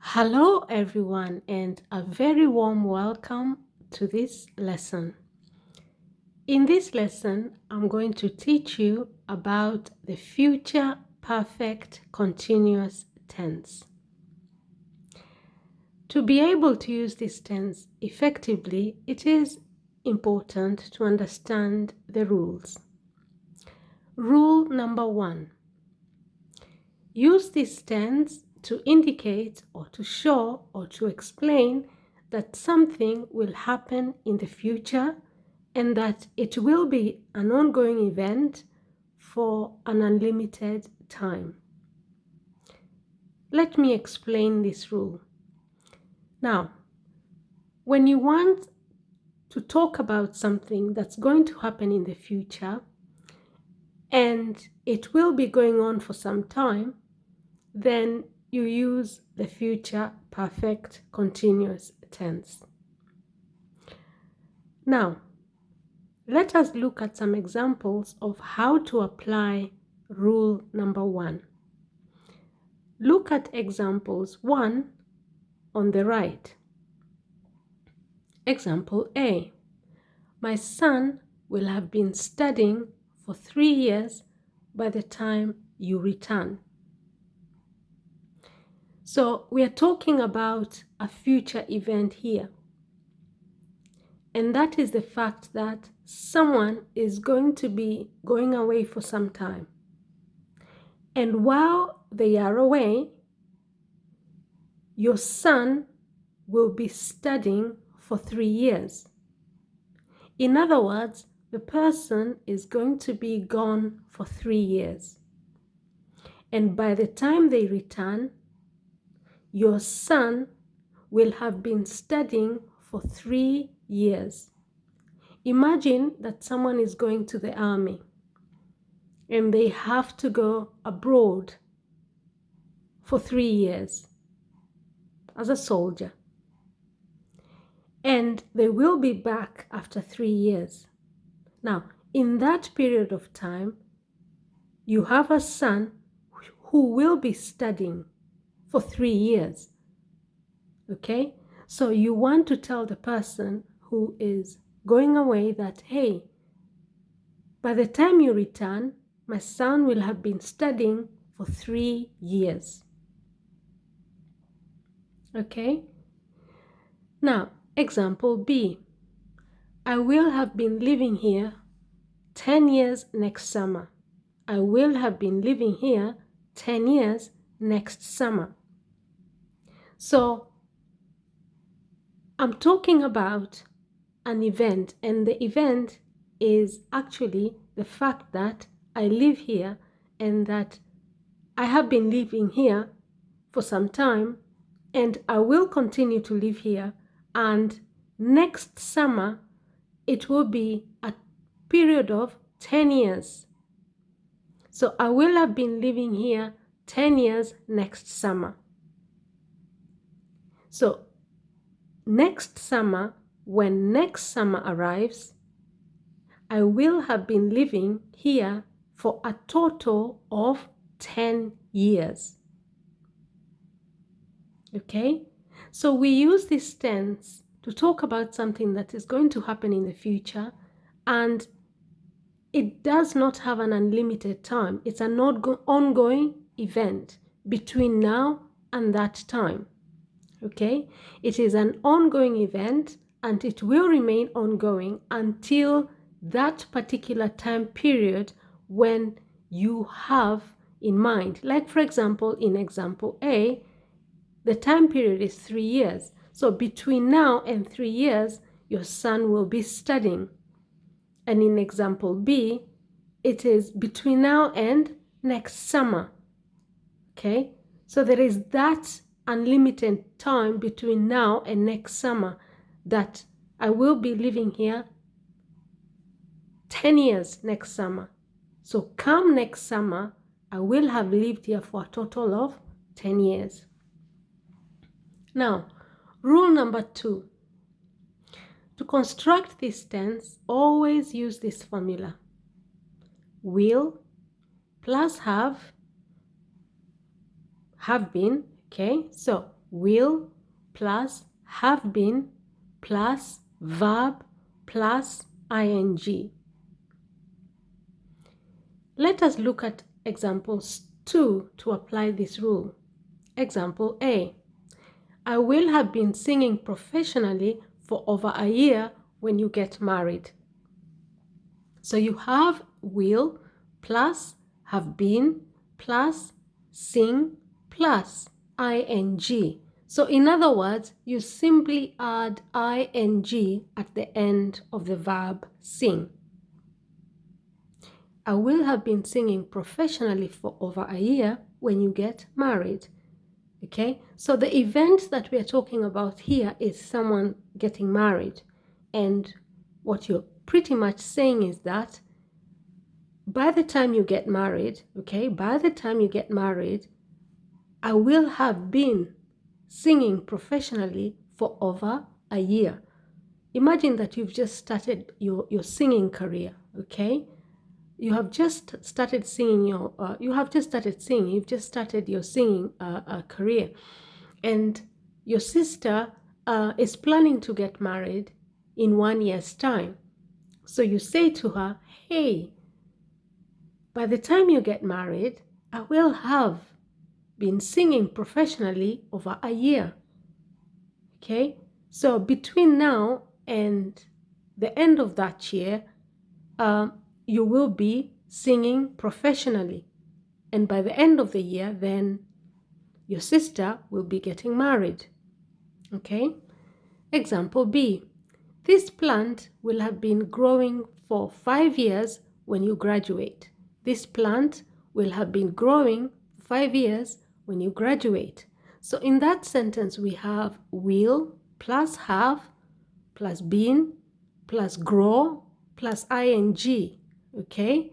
Hello, everyone, and a very warm welcome to this lesson. In this lesson, I'm going to teach you about the future perfect continuous tense. To be able to use this tense effectively, it is important to understand the rules. Rule number 1. Use this tense to indicate or to show or to explain that something will happen in the future and that it will be an ongoing event for an unlimited time. Let me explain this rule. Now, when you want to talk about something that's going to happen in the future and it will be going on for some time, then you use the future perfect continuous tense. Now, let us look at some examples of how to apply rule number 1. Look at examples 1 on the right. Example A. My son will have been studying for 3 years by the time you return. So we are talking about a future event here. And that is the fact that someone is going to be going away for some time. And while they are away, your son will be studying for 3 years. In other words, the person is going to be gone for 3 years. And by the time they return, your son will have been studying for 3 years. Imagine that someone is going to the army and they have to go abroad for 3 years as a soldier. And they will be back after 3 years. Now, in that period of time, you have a son who will be studying for 3 years. Okay? So you want to tell the person who is going away that, hey, by the time you return, my son will have been studying for 3 years. Okay? Now, example B. I will have been living here 10 years next summer. I will have been living here 10 years next summer. So, I'm talking about an event, and the event is actually the fact that I live here and that I have been living here for some time and I will continue to live here, and next summer it will be a period of 10 years. So I will have been living here 10 years next summer. So next summer, when next summer arrives, I will have been living here for a total of 10 years. Okay? So we use this tense to talk about something that is going to happen in the future, and it does not have an unlimited time. It's an ongoing event between now and that time. Okay? It is an ongoing event and it will remain ongoing until that particular time period when you have in mind. Like, for example, in example A, the time period is 3 years. So between now and 3 years, your son will be studying. And in example B, it is between now and next summer. Okay? So there is that unlimited time between now and next summer that I will be living here 10 years next summer. So come next summer, I will have lived here for a total of 10 years. Now, rule number 2. To construct this tense, always use this formula. Will plus have been. Okay, so will plus have been plus verb plus ing. Let us look at examples 2 to apply this rule. Example A. I will have been singing professionally for over a year when you get married. So you have will plus have been plus sing plus ing. So in other words, you simply add ing at the end of the verb sing. I will have been singing professionally for over a year when you get married. Okay, so the event that we are talking about here is someone getting married. And what you're pretty much saying is that by the time you get married, I will have been singing professionally for over a year. Imagine that you've just started your singing career, okay? You have just started singing you've just started your singing career, and your sister is planning to get married in 1 year's time. So you say to her, hey, by the time you get married, I will have been singing professionally over a year. Okay, so between now and the end of that year, you will be singing professionally. And by the end of the year, then your sister will be getting married. Okay, example B. This plant will have been growing for 5 years when you graduate. This plant will have been growing for 5 years when you graduate. So in that sentence, we have will plus have plus been plus grow plus ing. Okay?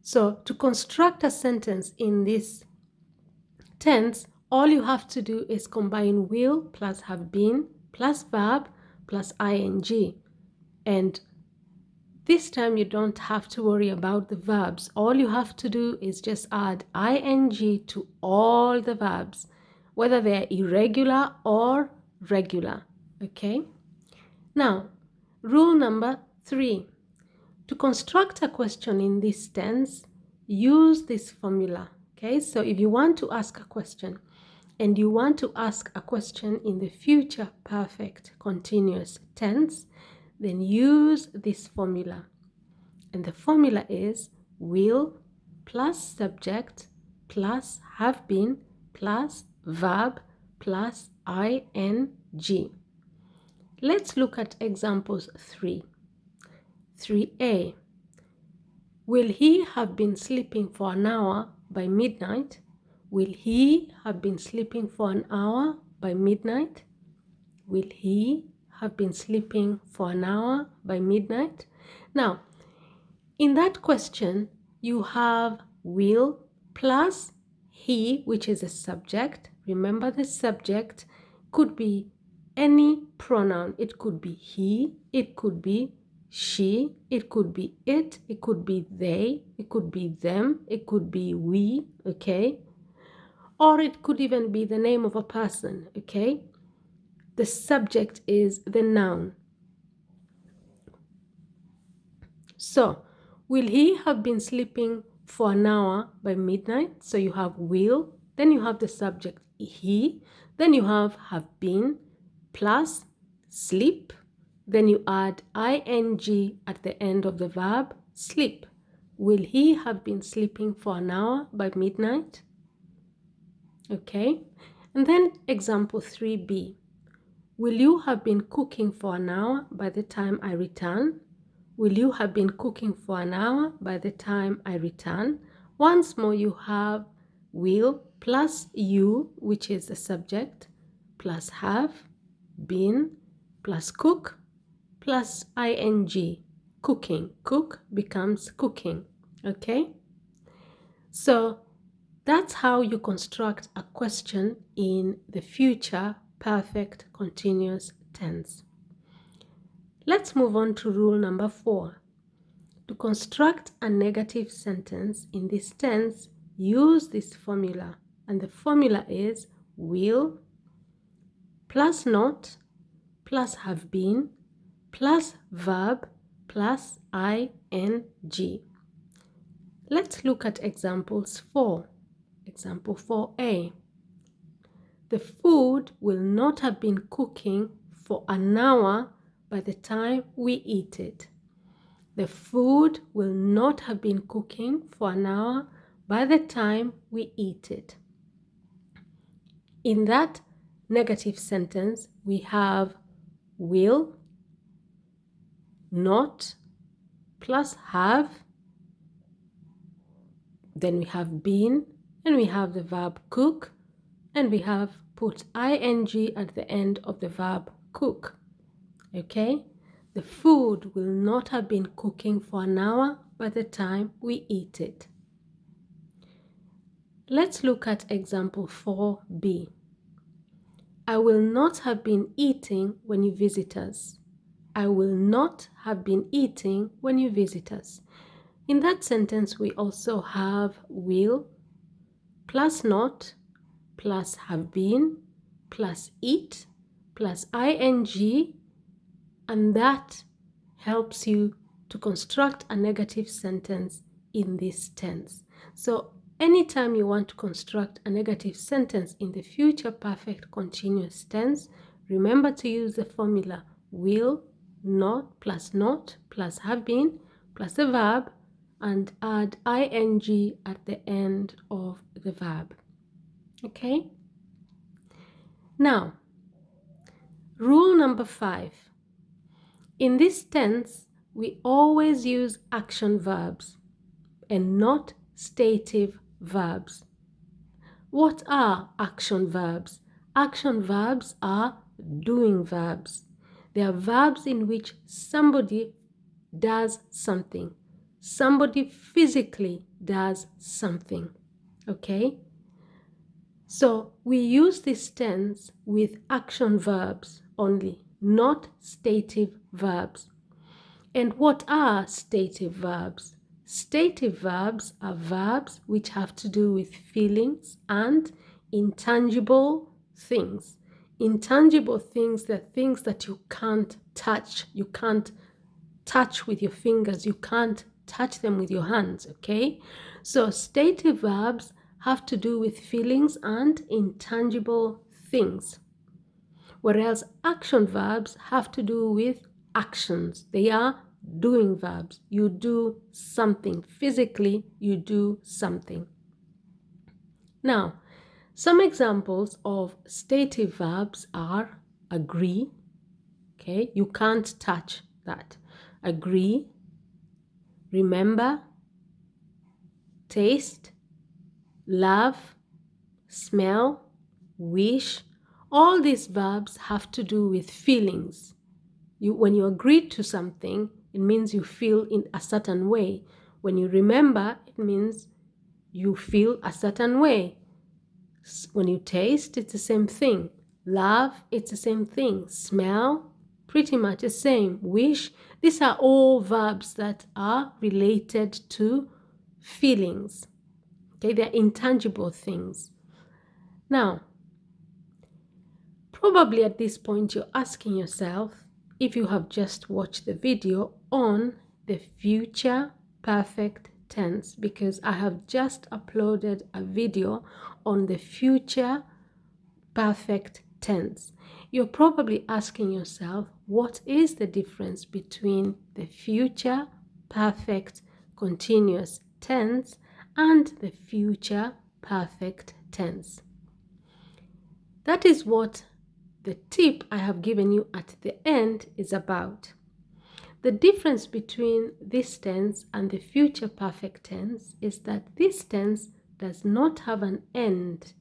So to construct a sentence in this tense, all you have to do is combine will plus have been plus verb plus ing. And this time you don't have to worry about the verbs. All you have to do is just add ing to all the verbs, whether they're irregular or regular. Okay? Now, rule number 3. To construct a question in this tense, use this formula. Okay? So if you want to ask a question, and you want to ask a question in the future perfect continuous tense, then use this formula. And the formula is will plus subject plus have been plus verb plus ing. Let's look at examples 3. 3a. Will he have been sleeping for an hour by midnight? Will he have been sleeping for an hour by midnight? Will he have been sleeping for an hour by midnight? Now, in that question, you have will plus he, which is a subject. Remember, the subject could be any pronoun. It could be he, it could be she, it could be it could be they, it could be them, it could be we, okay? Or it could even be the name of a person, okay? The subject is the noun. So, will he have been sleeping for an hour by midnight? So you have will, then you have the subject he, then you have been, plus sleep, then you add ing at the end of the verb sleep. Will he have been sleeping for an hour by midnight? Okay, and then example 3b. Will you have been cooking for an hour by the time I return? Will you have been cooking for an hour by the time I return? Once more, you have will plus you, which is the subject, plus have, been, plus cook, plus ing. Cooking. Cook becomes cooking. Okay? So that's how you construct a question in the future perfect continuous tense. Let's move on to rule number 4. To construct a negative sentence in this tense, use this formula. And the formula is will plus not, plus have been, plus verb, plus ing. Let's look at examples 4. Example 4a. The food will not have been cooking for an hour by the time we eat it. The food will not have been cooking for an hour by the time we eat it. In that negative sentence, we have will, not, plus have, then we have been, and we have the verb cook, and we have put ing at the end of the verb cook. Okay? The food will not have been cooking for an hour by the time we eat it. Let's look at example 4b. I will not have been eating when you visit us. I will not have been eating when you visit us. In that sentence, we also have will, plus not, plus have been, plus eat, plus ing, and that helps you to construct a negative sentence in this tense. So anytime you want to construct a negative sentence in the future perfect continuous tense, remember to use the formula will, not, plus have been, plus the verb, and add ing at the end of the verb. Okay? Now, rule number 5. In this tense, we always use action verbs and not stative verbs. What are action verbs? Action verbs are doing verbs. They are verbs in which somebody does something. Somebody physically does something. Okay? So we use this tense with action verbs only, not stative verbs. And what are stative verbs? Stative verbs are verbs which have to do with feelings and intangible things. Intangible things, they're things that you can't touch. You can't touch with your fingers. You can't touch them with your hands, okay? So stative verbs have to do with feelings and intangible things, whereas action verbs have to do with actions. They are doing verbs. You do something. Physically, you do something. Now, some examples of stative verbs are agree. Okay, you can't touch that. Agree, remember, taste, love, smell, wish. All these verbs have to do with feelings. When you agree to something, it means you feel in a certain way. When you remember, it means you feel a certain way. When you taste, it's the same thing. Love, it's the same thing. Smell, pretty much the same. Wish, these are all verbs that are related to feelings. Okay, they're intangible things. Now, probably at this point you're asking yourself, if you have just watched the video on the future perfect tense, because I have just uploaded a video on the future perfect tense. You're probably asking yourself, what is the difference between the future perfect continuous tense and the future perfect tense? That is what the tip I have given you at the end is about. The difference between this tense and the future perfect tense is that this tense does not have an end.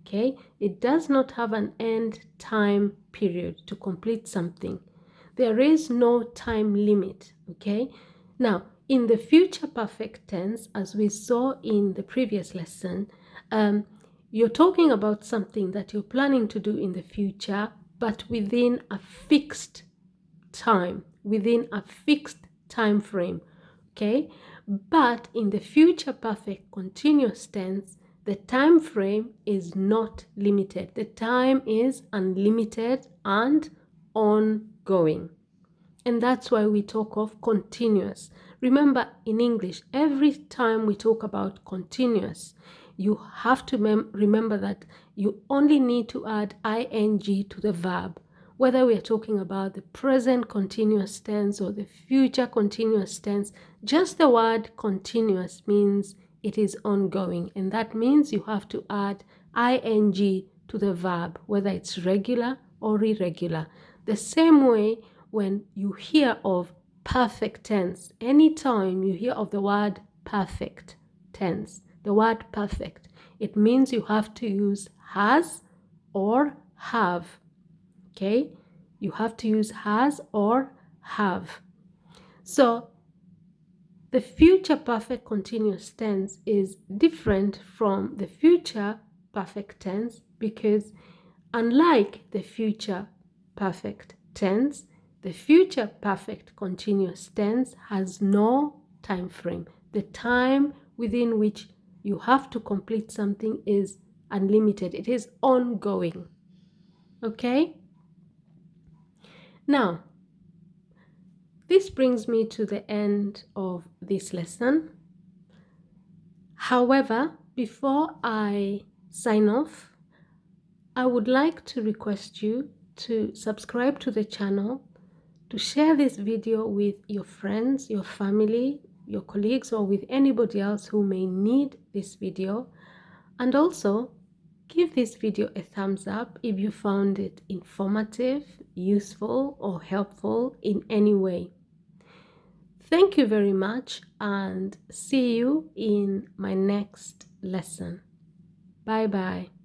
Okay? It does not have an end time period to complete something. There is no time limit. Okay? Now, in the future perfect tense, as we saw in the previous lesson, you're talking about something that you're planning to do in the future, but within a fixed time, within a fixed time frame. Okay? But in the future perfect continuous tense, The time frame is not limited. The time is unlimited and ongoing. And that's why we talk of continuous. Remember, in English, every time we talk about continuous, you have to remember that you only need to add ing to the verb. Whether we are talking about the present continuous tense or the future continuous tense, just the word continuous means it is ongoing. And that means you have to add ing to the verb, whether it's regular or irregular. The same way when you hear of perfect tense, anytime you hear of the word perfect tense, the word perfect, it means you have to use has or have. Okay? You have to use has or have. So the future perfect continuous tense is different from the future perfect tense because unlike the future perfect tense, the future perfect continuous tense has no time frame. The time within which you have to complete something is unlimited. It is ongoing. Okay? Now, this brings me to the end of this lesson. However, before I sign off, I would like to request you to subscribe to the channel, to share this video with your friends, your family, your colleagues, or with anybody else who may need this video. And also, give this video a thumbs up if you found it informative, useful, or helpful in any way. Thank you very much and see you in my next lesson. Bye bye.